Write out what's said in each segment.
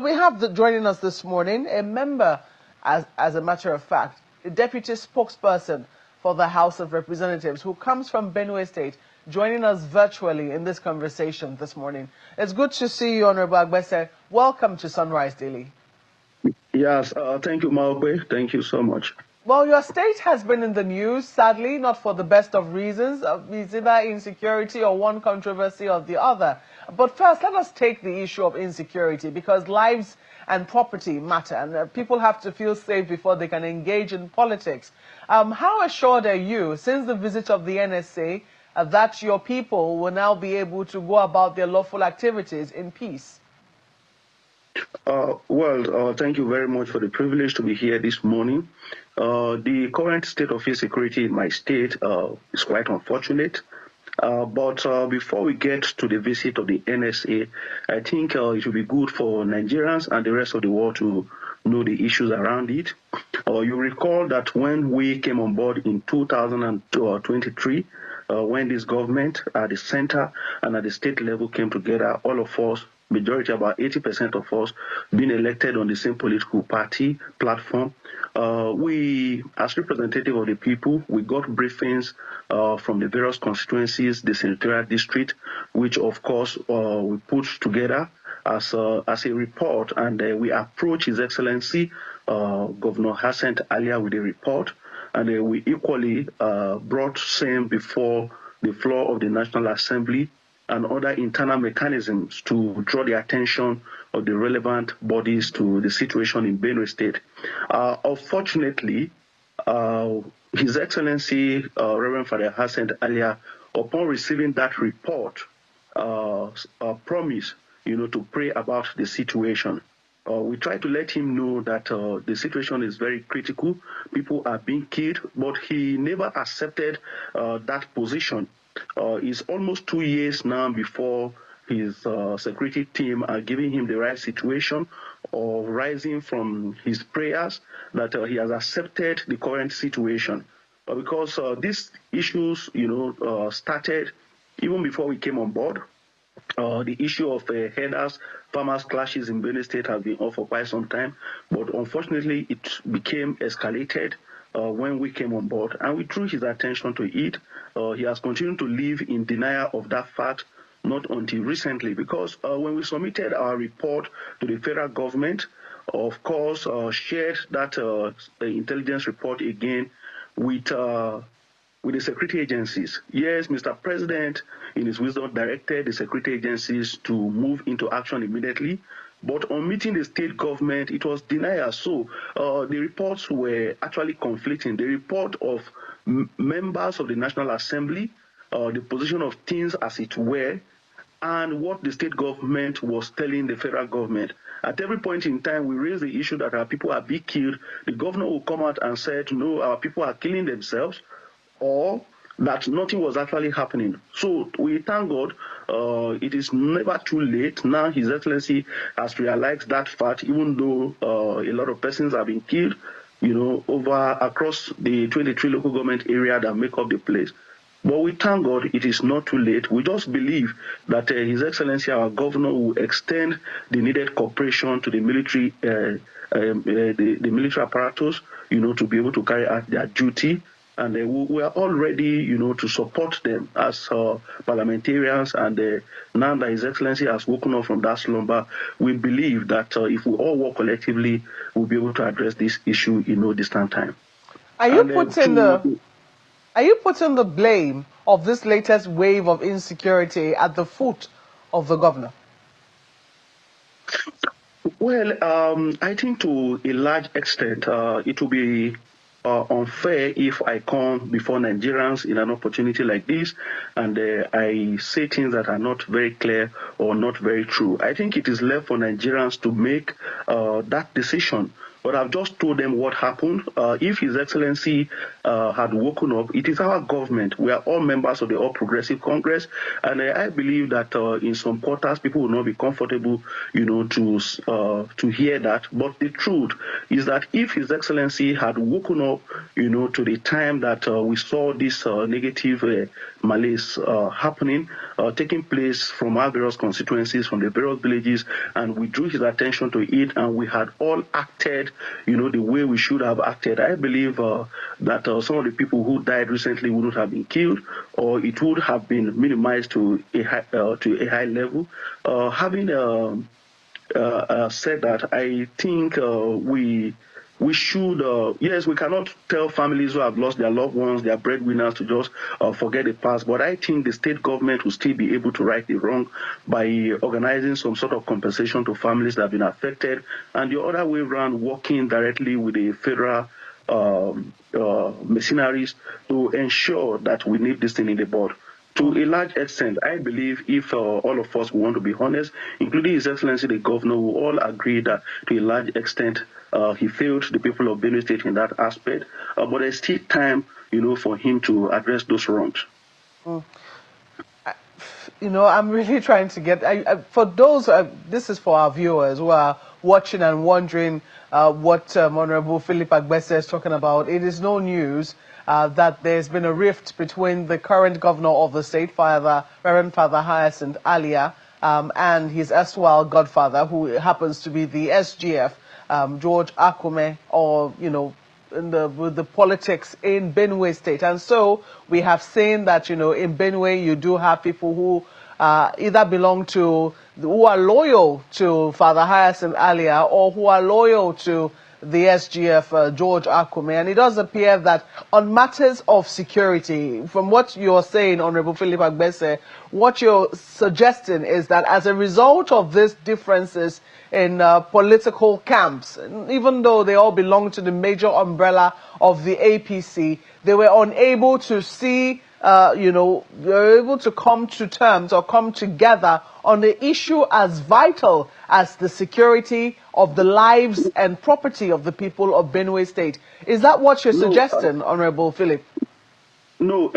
we have joining us this morning a member, as a matter of fact, a deputy spokesperson for the House of Representatives who comes from Benue State, joining us virtually in this conversation this morning. It's good to see you, Honorable Agbese. Welcome to Sunrise Daily. Yes, thank you, Maokwe. Thank you so much. Well, your state has been in the news, sadly, not for the best of reasons. It's either insecurity or one controversy or the other. But first, let us take the issue of insecurity, because lives and property matter, and people have to feel safe before they can engage in politics. How assured are you, since the visit of the NSA, that your people will now be able to go about their lawful activities in peace? Thank you very much for the privilege to be here this morning. The current state of insecurity in my state is quite unfortunate. But before we get to the visit of the NSA, I think it would be good for Nigerians and the rest of the world to know the issues around it. You recall that when we came on board in 2023, when this government at the center and at the state level came together, all of us, majority, about 80% of us, being elected on the same political party platform. We, as representative of the people, we got briefings from the various constituencies, the senatorial district, which of course we put together as a report, and we approached His Excellency Governor Hassan earlier with a report, and we equally brought same before the floor of the National Assembly and other internal mechanisms to draw the attention of the relevant bodies to the situation in Benue State. Unfortunately, His Excellency Reverend Father Hassan earlier, upon receiving that report, promised, to pray about the situation. We tried to let him know that the situation is very critical. People are being killed, but he never accepted that position. It's almost 2 years now before his security team are giving him the right situation or rising from his prayers that he has accepted the current situation. Because these issues, started even before we came on board. The issue of herders, farmers clashes in Benue State has been on for quite some time, but unfortunately it became escalated when we came on board, and we drew his attention to it. He has continued to live in denial of that fact, not until recently, because when we submitted our report to the federal government, of course, shared that intelligence report again with the security agencies. Yes, Mr. President, in his wisdom, directed the security agencies to move into action immediately. But on meeting the state government, it was denial. So the reports were actually conflicting. The report of members of the National Assembly, the position of things as it were, and what the state government was telling the federal government. At every point in time, we raised the issue that our people are being killed. The governor will come out and say, no, our people are killing themselves, or that nothing was actually happening. So we thank God it is never too late. Now His Excellency has realized that fact, even though a lot of persons have been killed, across the 23 local government area that make up the place. But we thank God it is not too late. We just believe that His Excellency, our governor, will extend the needed cooperation to the military, the military apparatus, to be able to carry out their duty. And we are all ready, to support them as parliamentarians. And now that His Excellency has woken up from that slumber, we believe that if we all work collectively, we'll be able to address this issue in no distant time. Are you putting the blame of this latest wave of insecurity at the foot of the governor? Well, I think to a large extent, it will be unfair if I come before Nigerians in an opportunity like this and I say things that are not very clear or not very true. I think it is left for Nigerians to make that decision. But I've just told them what happened. If His Excellency had woken up, it is our government. We are all members of the All Progressive Congress, and I believe that in some quarters people will not be comfortable, to hear that. But the truth is that if His Excellency had woken up, to the time that we saw this negative malaise happening, taking place from our various constituencies, from the various villages, and we drew his attention to it, and we had all acted, the way we should have acted. I believe that some of the people who died recently wouldn't have been killed, or it would have been minimized to a high level. Having said that, I think we should, yes, we cannot tell families who have lost their loved ones, their breadwinners, to just forget the past. But I think the state government will still be able to right the wrong by organizing some sort of compensation to families that have been affected, and the other way around, working directly with the federal mercenaries to ensure that we nip this thing in the bud. To a large extent, I believe if all of us want to be honest, including His Excellency the Governor, will all agree that to a large extent he failed the people of Benue State in that aspect. But there's still time, for him to address those wrongs. I'm really trying to get, for those, this is for our viewers who are watching and wondering what Honorable Philip Agbese is talking about. It is no news that there's been a rift between the current governor of the state, Reverend Father Hyacinth Alia, and his erstwhile godfather, who happens to be the SGF, George Akume, or, with the politics in Benue State. And so we have seen that, in Benue, you do have people who either who are loyal to Father Hyacinth Alia, or who are loyal to the SGF, George Akume. And it does appear that on matters of security, from what you're saying, Honorable Philip Agbese, what you're suggesting is that as a result of these differences in political camps, even though they all belong to the major umbrella of the APC, they were unable to see, they were able to come to terms or come together on the issue as vital as the security of the lives and property of the people of Benue State. Is that what you're suggesting, Honorable Philip? No,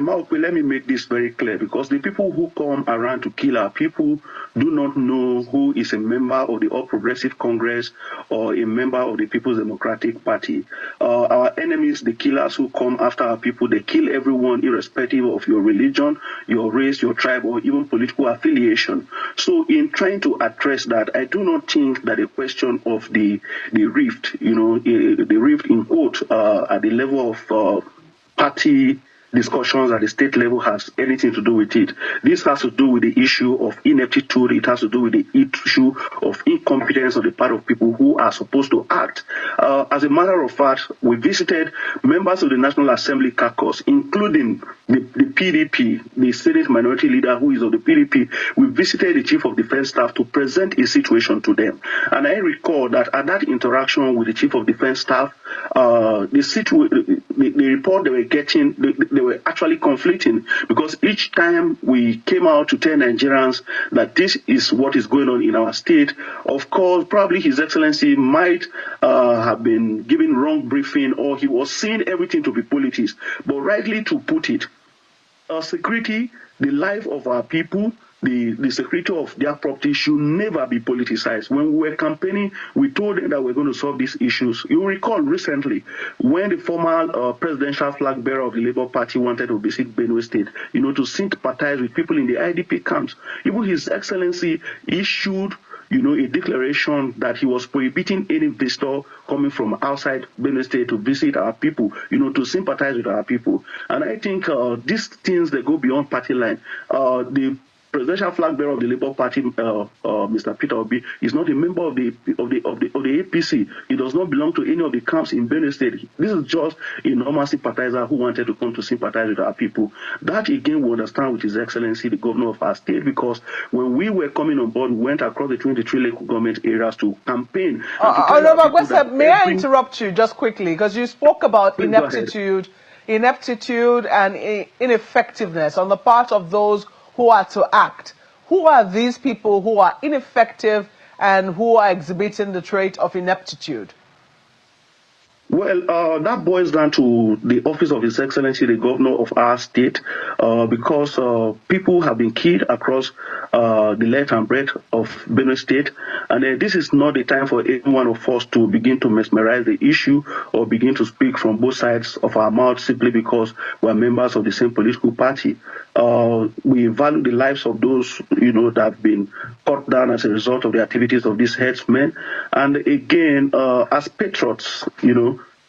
Malcolm, let me make this very clear, because the people who come around to kill our people do not know who is a member of the All Progressive Congress or a member of the People's Democratic Party. Our enemies, the killers who come after our people, they kill everyone irrespective of your religion, your race, your tribe, or even political affiliation. So in trying to address that, I do not think that the question of the rift, the rift in quote, at the level of party discussions at the state level has anything to do with it. This has to do with the issue of ineptitude. It has to do with the issue of incompetence on the part of people who are supposed to act. As a matter of fact, we visited members of the National Assembly caucus, including the PDP, the Senate Minority Leader who is of the PDP. We visited the Chief of Defense Staff to present a situation to them. And I recall that at that interaction with the Chief of Defense Staff, the report they were getting, they were actually conflicting, because each time we came out to tell Nigerians that this is what is going on in our state, of course, probably His Excellency might have been giving wrong briefing, or he was seeing everything to be politics. But rightly to put it, security, the life of our people, the security of their property should never be politicized. When we were campaigning, we told them that we're going to solve these issues. You recall recently when the former presidential flag bearer of the Labour Party wanted to visit Benue State, to sympathize with people in the IDP camps. Even His Excellency issued a declaration that he was prohibiting any visitor coming from outside Benue State to visit our people, to sympathize with our people. And I think these things, they go beyond party line. The presidential flag bearer of the Labour Party, Mr. Peter Obi, is not a member of the APC. He does not belong to any of the camps in Benue State. This is just a normal sympathizer who wanted to come to sympathize with our people. That again we understand with His Excellency the Governor of our state, because when we were coming on board, we went across the 23 local government areas to campaign. May I interrupt you just quickly, because you spoke about ineptitude and ineffectiveness on the part of those who are to act. Who are these people who are ineffective and who are exhibiting the trait of ineptitude? Well, that boils down to the office of His Excellency, the Governor of our state, because people have been killed across the length and breadth of Benue State, and this is not the time for any one of us to begin to mesmerize the issue or begin to speak from both sides of our mouth simply because we are members of the same political party. We value the lives of those, that have been cut down as a result of the activities of these headsmen. And again, as patriots,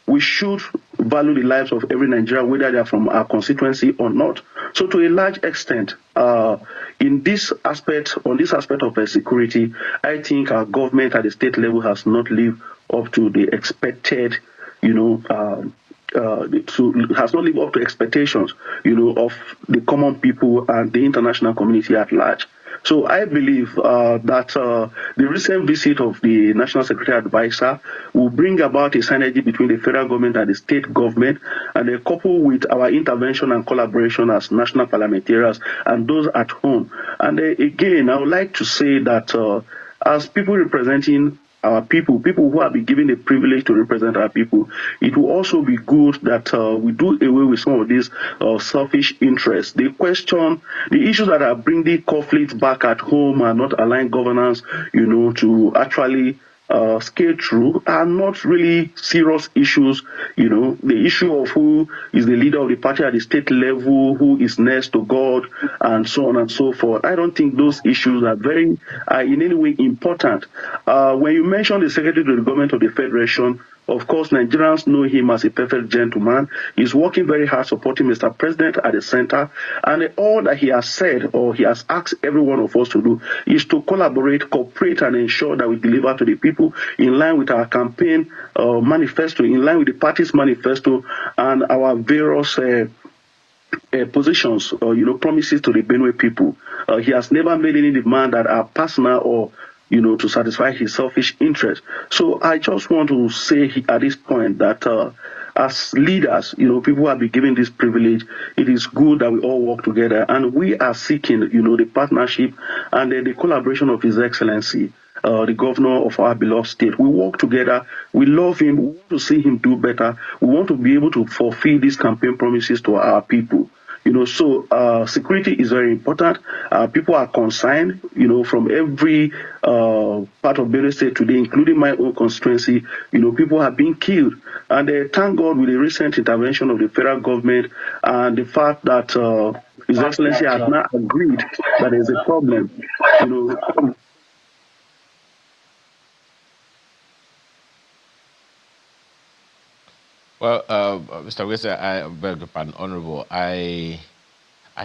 we should value the lives of every Nigerian, whether they are from our constituency or not. So, to a large extent, on this aspect of security, I think our government at the state level has not lived up to the expected, has not lived up to expectations, of the common people and the international community at large. So I believe that the recent visit of the National Security Advisor will bring about a synergy between the federal government and the state government, and coupled with our intervention and collaboration as national parliamentarians and those at home. And again, I would like to say that as people representing our people who have been given the privilege to represent our people, it will also be good that we do away with some of these selfish interests. The issues that are bringing conflict back at home and not allowing governance, to actually scale through are not really serious issues. The issue of who is the leader of the party at the state level, who is next to God, and so on and so forth. I don't think those issues are in any way important. When you mention the Secretary to the Government of the Federation, of course, Nigerians know him as a perfect gentleman. He's working very hard supporting Mr. President at the center. And all that he has said, or he has asked every one of us to do, is to collaborate, cooperate, and ensure that we deliver to the people in line with our campaign manifesto, in line with the party's manifesto, and our various positions, promises to the Benue people. He has never made any demand that are personal or to satisfy his selfish interest. So I just want to say at this point that as leaders, people have been given this privilege. It is good that we all work together, and we are seeking, the partnership and the collaboration of His Excellency, the governor of our beloved state. We work together. We love him. We want to see him do better. We want to be able to fulfill these campaign promises to our people. So security is very important. People are concerned, from every part of Benue State today, including my own constituency. People have been killed. And thank God with the recent intervention of the federal government and the fact that His Excellency has now agreed that there's a problem. Well, Mr. Wesa, I beg your pardon, Honorable. I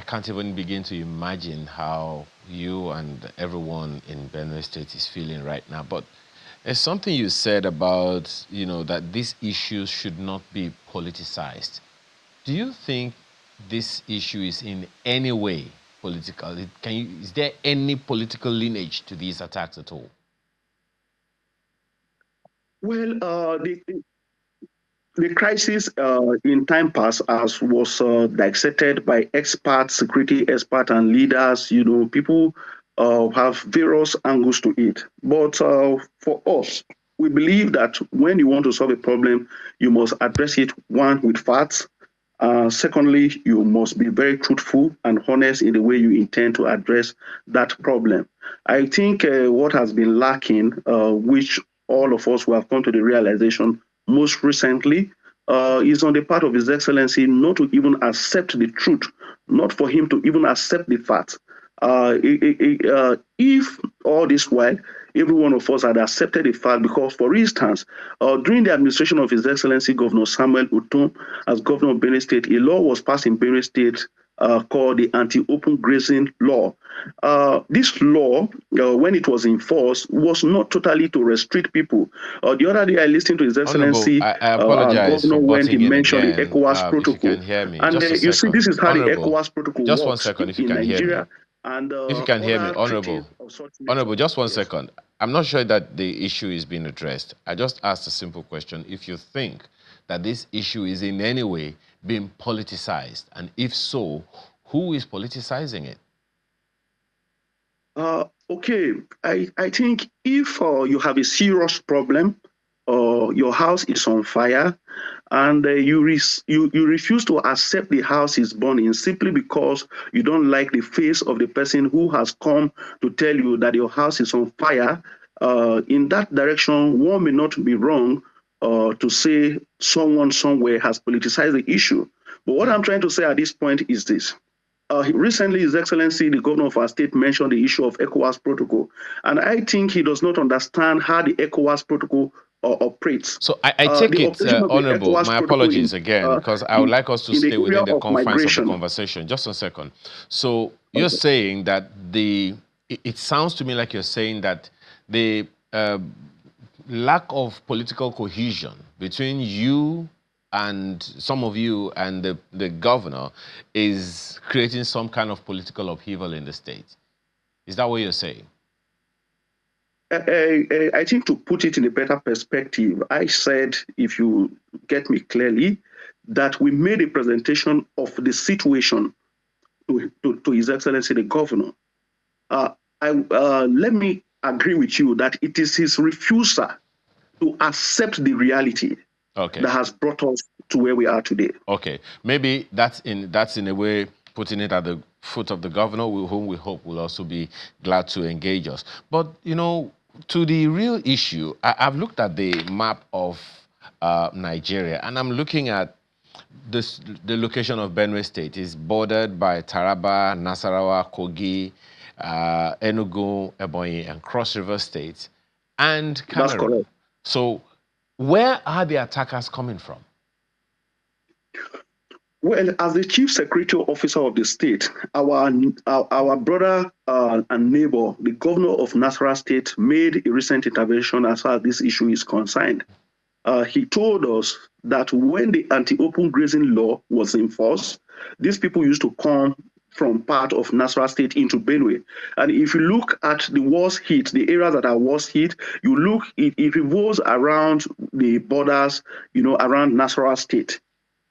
can't even begin to imagine how you and everyone in Benue State is feeling right now. But there's something you said about, that these issues should not be politicized. Do you think this issue is in any way political? Is there any political lineage to these attacks at all? Well, the crisis in time past, as was dissected by experts, security experts, and leaders, people have various angles to it. But for us, we believe that when you want to solve a problem, you must address it, one, with facts. Secondly, you must be very truthful and honest in the way you intend to address that problem. I think what has been lacking, which all of us who have come to the realization most recently, is on the part of His Excellency not to even accept the truth, not for him to even accept the facts. If all this while every one of us had accepted the fact, because, for instance, during the administration of His Excellency Governor Samuel Utom as governor of Benue State, a law was passed in Benue State called the Anti-Open Grazing Law. This law, when it was enforced, was not totally to restrict people. The other day I listened to His Excellency, I apologize governor, for when he butting in mentioned again. the ECOWAS If you protocol. can hear me, And just a you see, second. this is how Honorable, the ECOWAS protocol just one works second, if you in can hear me. Nigeria. And if you can hear me, other Honorable, treaties of such Honorable, nature. just one Yes. second. I'm not sure that the issue is being addressed. I just asked a simple question. If you think that this issue is in any way being politicized, and if so, who is politicizing it? Okay, I think if you have a serious problem, your house is on fire, and you refuse to accept the house is burning simply because you don't like the face of the person who has come to tell you that your house is on fire, in that direction, one may not be wrong to say someone somewhere has politicized the issue. But what I'm trying to say at this point is this. Recently, His Excellency, the governor of our state, mentioned the issue of ECOWAS protocol. And I think he does not understand how the ECOWAS protocol operates. So I take The it, operation of the Honorable, ECOWAS my protocol apologies again, because I would in, like us to in the stay area within the of confines of the migration. conversation. Just a second. So you're Okay. saying that it sounds to me like you're saying that the lack of political cohesion between you and some of you and the governor is creating some kind of political upheaval in the state. Is that what you're saying? I think to put it in a better perspective, I said, if you get me clearly, that we made a presentation of the situation to His Excellency the Governor. Let me agree with you that it is his refusal to accept the reality that has brought us to where we are today. Okay, maybe that's in a way putting it at the foot of the governor, whom we hope will also be glad to engage us. But to the real issue, I've looked at the map of Nigeria, and I'm looking at the location of Benue State. Is bordered by Taraba, Nasarawa, Kogi, Enugu, Ebonyi, and Cross River states, and Cameroon. That's correct. So, where are the attackers coming from? Well, as the chief security officer of the state, our brother and neighbor, the governor of Nasarawa State, made a recent intervention as far as this issue is concerned. He told us that when the anti-open grazing law was enforced, these people used to come from part of Nasarawa State into Benue. And if you look at the worst hit, the areas that are worst hit, it revolves around the borders, around Nasarawa State,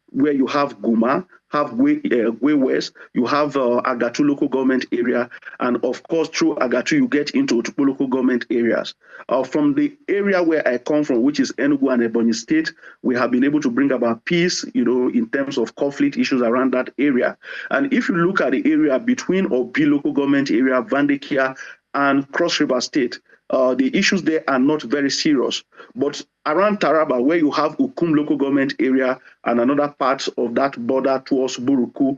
where you have Guma, have Way West, you have Agatu local government area, and of course through Agatu you get into Otukpo local government areas. From the area where I come from, which is Enugu and Ebonyi State, we have been able to bring about peace, in terms of conflict issues around that area. And if you look at the area between Obi local government area, Vandekia, and Cross River State, the issues there are not very serious. But around Taraba, where you have Ukum local government area and another part of that border towards Buruku,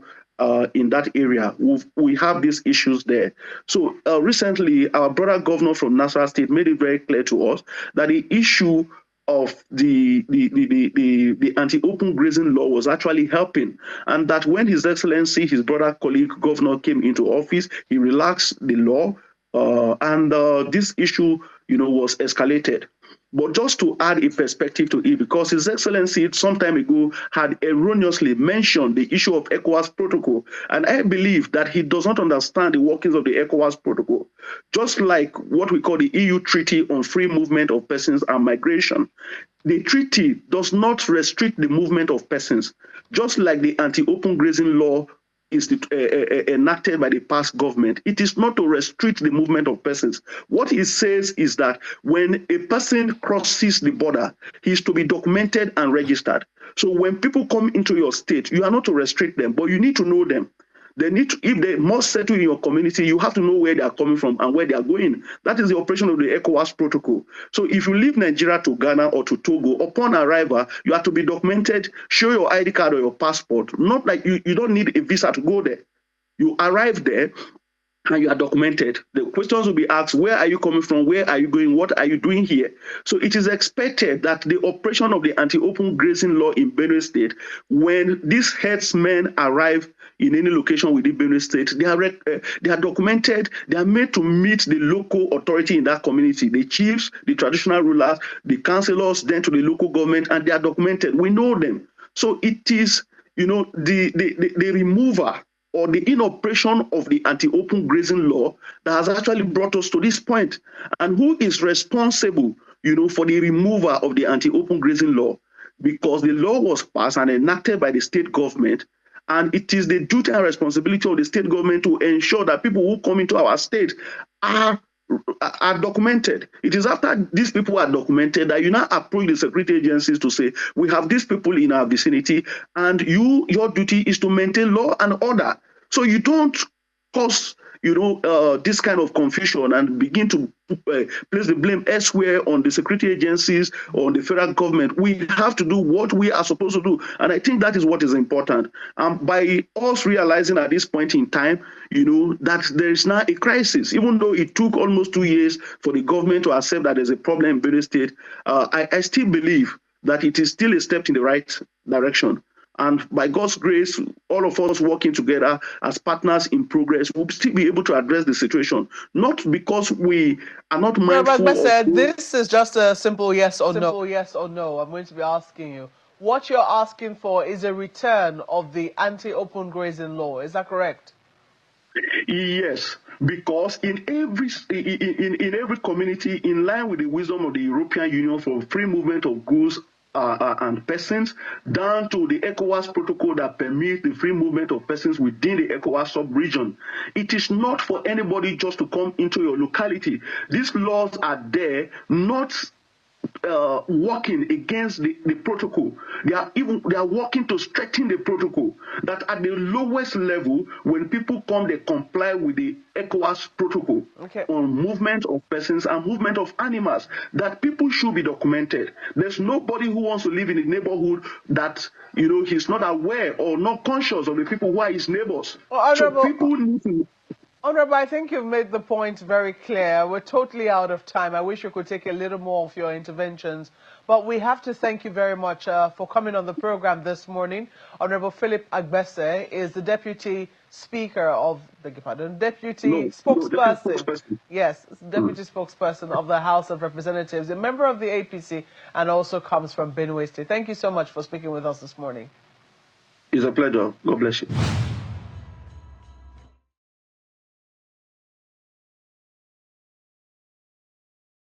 in that area, we have these issues there. So recently, our brother governor from Nasarawa State made it very clear to us that the issue of the anti-open grazing law was actually helping, and that when His Excellency, his brother colleague governor, came into office, he relaxed the law, and this issue, was escalated. But just to add a perspective to it, because His Excellency some time ago had erroneously mentioned the issue of ECOWAS protocol, and I believe that he does not understand the workings of the ECOWAS protocol. Just like what we call the EU Treaty on Free Movement of Persons and Migration, the treaty does not restrict the movement of persons, just like the anti-open grazing law is enacted by the past government. It is not to restrict the movement of persons. What it says is that when a person crosses the border, he is to be documented and registered. So when people come into your state, you are not to restrict them, but you need to know them. They need to, if they must settle in your community, you have to know where they are coming from and where they are going. That is the operation of the ECOWAS protocol. So if you leave Nigeria to Ghana or to Togo, upon arrival, you have to be documented, show your ID card or your passport. Not like you don't need a visa to go there. You arrive there and you are documented. The questions will be asked: where are you coming from? Where are you going? What are you doing here? So it is expected that the operation of the anti-open grazing law in Benue State, when these herdsmen arrive in any location within Benue State, they are documented. They are made to meet the local authority in that community, the chiefs, the traditional rulers, the councillors, then to the local government, and they are documented. We know them. So it is, the remover or the inoperation of the anti-open grazing law that has actually brought us to this point. And who is responsible, for the removal of the anti-open grazing law? Because the law was passed and enacted by the state government, and it is the duty and responsibility of the state government to ensure that people who come into our state are documented. It is after these people are documented that you now approach the security agencies to say, we have these people in our vicinity, and your duty is to maintain law and order. So you don't cause this kind of confusion and begin to place the blame elsewhere on the security agencies or on the federal government. We have to do what we are supposed to do. And I think that is what is important. By us realizing at this point in time, that there is now a crisis, even though it took almost 2 years for the government to accept that there's a problem in Benue State, I still believe that it is still a step in the right direction. And by God's grace, all of us working together as partners in progress will still be able to address the situation. Not because we are not mindful of... This is just a simple yes or no. Simple yes or no. I'm going to be asking you. What you're asking for is a return of the anti-open grazing law. Is that correct? Yes, because in every community, in line with the wisdom of the European Union for free movement of goods and persons, down to the ECOWAS protocol that permits the free movement of persons within the ECOWAS sub-region. It is not for anybody just to come into your locality. These laws are there not working against the protocol. They are working to strengthen the protocol. That at the lowest level, when people come, they comply with the ECOWAS protocol on movement of persons and movement of animals. That people should be documented. There's nobody who wants to live in a neighborhood that he's not aware or not conscious of the people who are his neighbors. So people need to... Honorable, I think you've made the point very clear. We're totally out of time. I wish you could take a little more of your interventions. But we have to thank you very much for coming on the program this morning. Honorable Philip Agbese is the Deputy Speaker of, Deputy Spokesperson. Yes, Deputy Spokesperson of the House of Representatives, a member of the APC, and also comes from Benue State. Thank you so much for speaking with us this morning. It's a pleasure. God bless you.